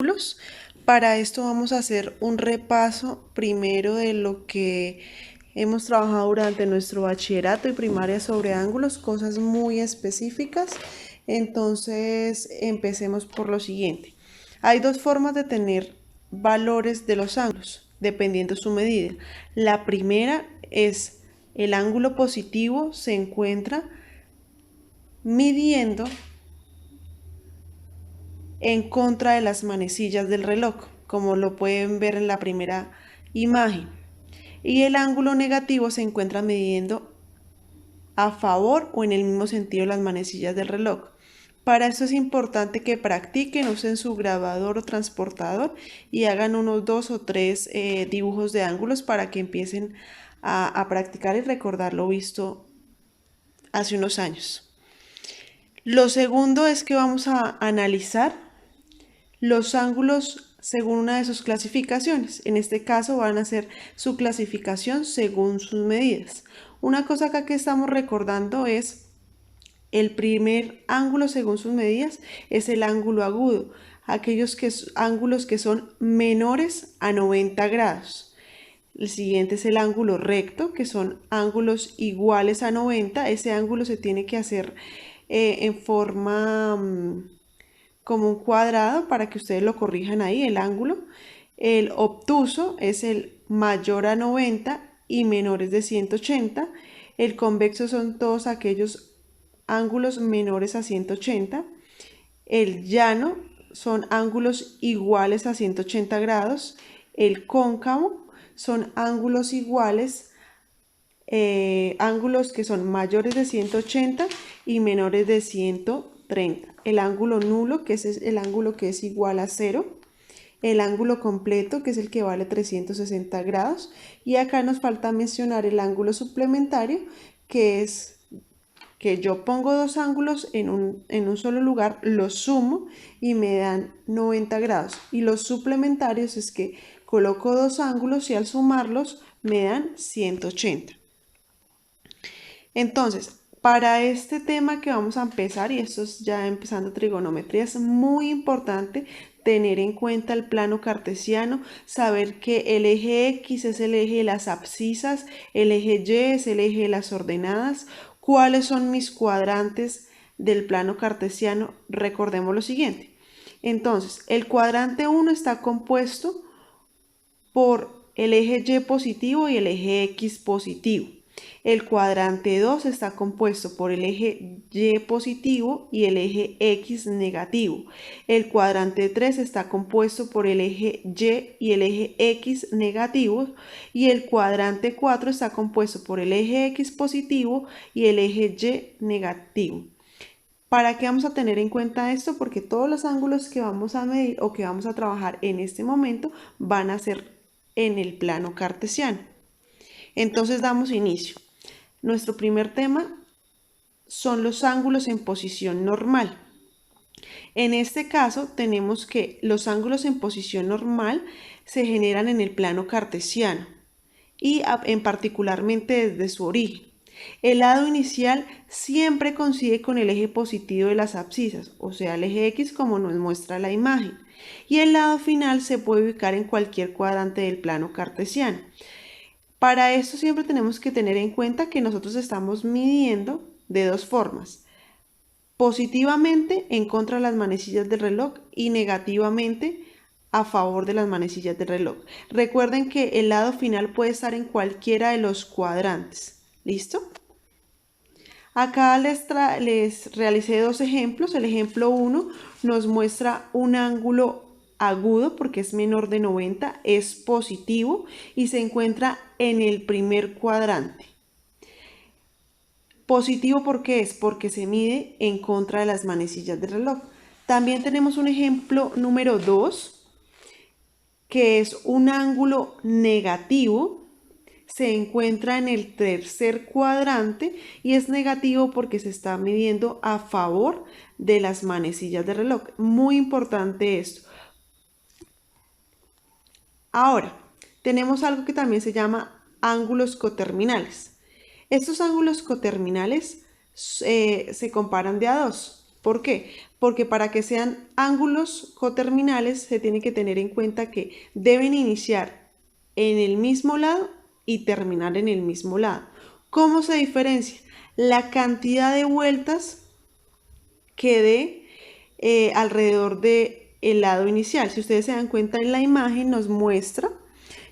ángulos. Para esto vamos a hacer un repaso primero de lo que hemos trabajado durante nuestro bachillerato y primaria sobre ángulos, cosas muy específicas. Entonces empecemos por lo siguiente. Hay dos formas de tener valores de los ángulos, dependiendo su medida. La primera es el ángulo positivo se encuentra midiendo en contra de las manecillas del reloj, como lo pueden ver en la primera imagen. Y el ángulo negativo se encuentra midiendo a favor o en el mismo sentido las manecillas del reloj. Para esto es importante que practiquen, usen su grabador o transportador y hagan unos 2 o 3 dibujos de ángulos para que empiecen a practicar y recordar lo visto hace unos años. Lo segundo es que vamos a analizar los ángulos según una de sus clasificaciones. En este caso van a ser su clasificación según sus medidas. Una cosa acá que estamos recordando es el primer ángulo según sus medidas es el ángulo agudo, aquellos ángulos que son menores a 90 grados. El siguiente es el ángulo recto, que son ángulos iguales a 90. Ese ángulo se tiene que hacer en forma como un cuadrado para que ustedes lo corrijan ahí, el ángulo. El obtuso es el mayor a 90 y menores de 180. El convexo son todos aquellos ángulos menores a 180. El llano son ángulos iguales a 180 grados. El cóncavo son ángulos iguales, ángulos que son mayores de 180 y menores de 130. El ángulo nulo, que es el ángulo que es igual a 0. El ángulo completo, que es el que vale 360 grados. Y acá nos falta mencionar el ángulo suplementario, que es que yo pongo dos ángulos en un solo lugar, los sumo y me dan 90 grados. Y los suplementarios es que coloco dos ángulos y al sumarlos me dan 180. Entonces, para este tema que vamos a empezar, y esto es ya empezando trigonometría, es muy importante tener en cuenta el plano cartesiano, saber que el eje X es el eje de las abscisas, el eje Y es el eje de las ordenadas, cuáles son mis cuadrantes del plano cartesiano. Recordemos lo siguiente. Entonces, el cuadrante 1 está compuesto por el eje Y positivo y el eje X positivo. El cuadrante 2 está compuesto por el eje Y positivo y el eje X negativo. El cuadrante 3 está compuesto por el eje Y y el eje X negativo. Y el cuadrante 4 está compuesto por el eje X positivo y el eje Y negativo. ¿Para qué vamos a tener en cuenta esto? Porque todos los ángulos que vamos a medir o que vamos a trabajar en este momento van a ser en el plano cartesiano. Entonces damos inicio. Nuestro primer tema son los ángulos en posición normal. En este caso tenemos que los ángulos en posición normal se generan en el plano cartesiano y en particularmente desde su origen. El lado inicial siempre coincide con el eje positivo de las abscisas, o sea, el eje X como nos muestra la imagen. Y el lado final se puede ubicar en cualquier cuadrante del plano cartesiano. Para esto siempre tenemos que tener en cuenta que nosotros estamos midiendo de dos formas. Positivamente en contra de las manecillas del reloj y negativamente a favor de las manecillas del reloj. Recuerden que el lado final puede estar en cualquiera de los cuadrantes. ¿Listo? Acá les realicé dos ejemplos. El ejemplo 1 nos muestra un ángulo agudo porque es menor de 90, es positivo y se encuentra en el primer cuadrante. Positivo, ¿por qué es? Porque se mide en contra de las manecillas del reloj. También tenemos un ejemplo número 2, que es un ángulo negativo. Se encuentra en el tercer cuadrante y es negativo porque se está midiendo a favor de las manecillas del reloj. Muy importante esto. Ahora, tenemos algo que también se llama ángulos coterminales. Estos ángulos coterminales se comparan de a dos. ¿Por qué? Porque para que sean ángulos coterminales se tiene que tener en cuenta que deben iniciar en el mismo lado y terminar en el mismo lado. ¿Cómo se diferencia? La cantidad de vueltas que dé alrededor del lado inicial. Si ustedes se dan cuenta en la imagen nos muestra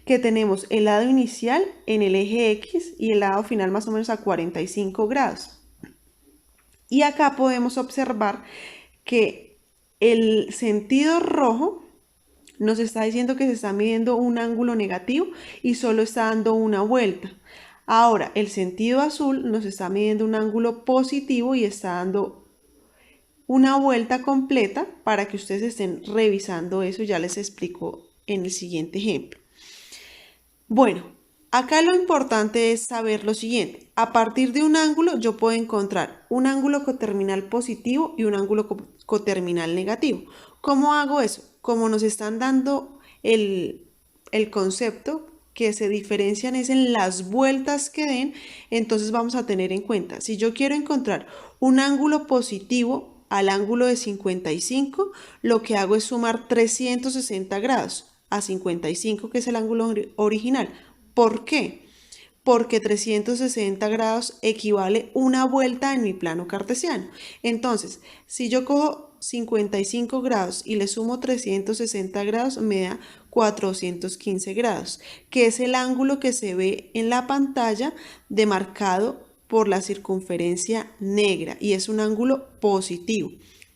que tenemos el lado inicial en el eje X y el lado final más o menos a 45 grados. Y acá podemos observar que el sentido rojo nos está diciendo que se está midiendo un ángulo negativo y solo está dando una vuelta. Ahora, el sentido azul nos está midiendo un ángulo positivo y está dando una vuelta completa para que ustedes estén revisando eso. Ya les explico en el siguiente ejemplo. Bueno, acá lo importante es saber lo siguiente. A partir de un ángulo yo puedo encontrar un ángulo coterminal positivo y un ángulo coterminal negativo. ¿Cómo hago eso? Como nos están dando el concepto que se diferencian es en las vueltas que den, entonces vamos a tener en cuenta, si yo quiero encontrar un ángulo positivo al ángulo de 55, lo que hago es sumar 360 grados a 55, que es el ángulo original. ¿Por qué? Porque 360 grados equivale una vuelta en mi plano cartesiano. Entonces, si yo cojo 55 grados y le sumo 360 grados, me da 415 grados, que es el ángulo que se ve en la pantalla demarcado por la circunferencia negra y es un ángulo positivo.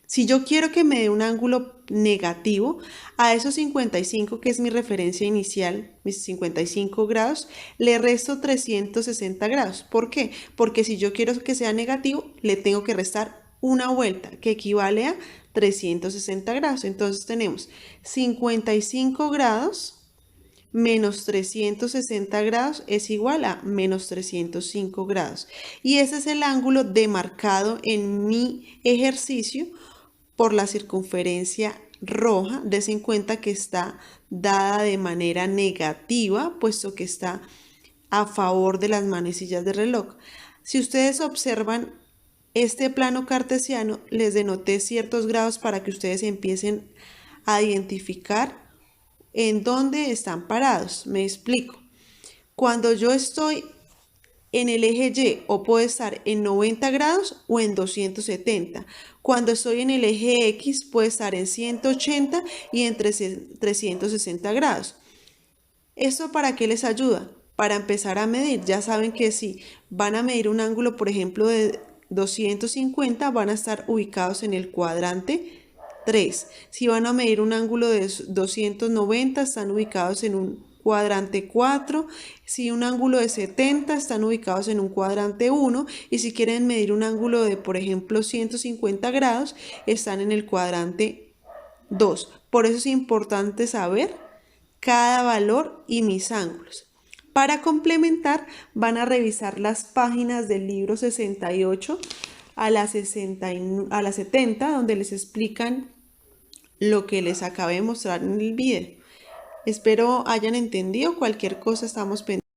Si yo quiero que me dé un ángulo negativo, a esos 55, que es mi referencia inicial, mis 55 grados, le resto 360 grados. ¿Por qué? Porque si yo quiero que sea negativo, le tengo que restar una vuelta, que equivale a 360 grados. Entonces tenemos 55 grados menos 360 grados es igual a menos 305 grados. Y ese es el ángulo demarcado en mi ejercicio por la circunferencia roja. Des en cuenta que está dada de manera negativa, puesto que está a favor de las manecillas del reloj. Si ustedes observan este plano cartesiano, les denoté ciertos grados para que ustedes empiecen a identificar en dónde están parados. Me explico. Cuando yo estoy en el eje Y, o puedo estar en 90 grados o en 270. Cuando estoy en el eje X, puede estar en 180 y en 360 grados. ¿Esto para qué les ayuda? Para empezar a medir. Ya saben que si van a medir un ángulo, por ejemplo, de 250, van a estar ubicados en el cuadrante 3. Si van a medir un ángulo de 290, están ubicados en un cuadrante 4. Si un ángulo de 70, están ubicados en un cuadrante 1. Y si quieren medir un ángulo de, por ejemplo, 150 grados, están en el cuadrante 2. Por eso es importante saber cada valor y mis ángulos. Para complementar, van a revisar las páginas del libro 68 a la 70, donde les explican lo que les acabé de mostrar en el video. Espero hayan entendido. Cualquier cosa estamos pendientes.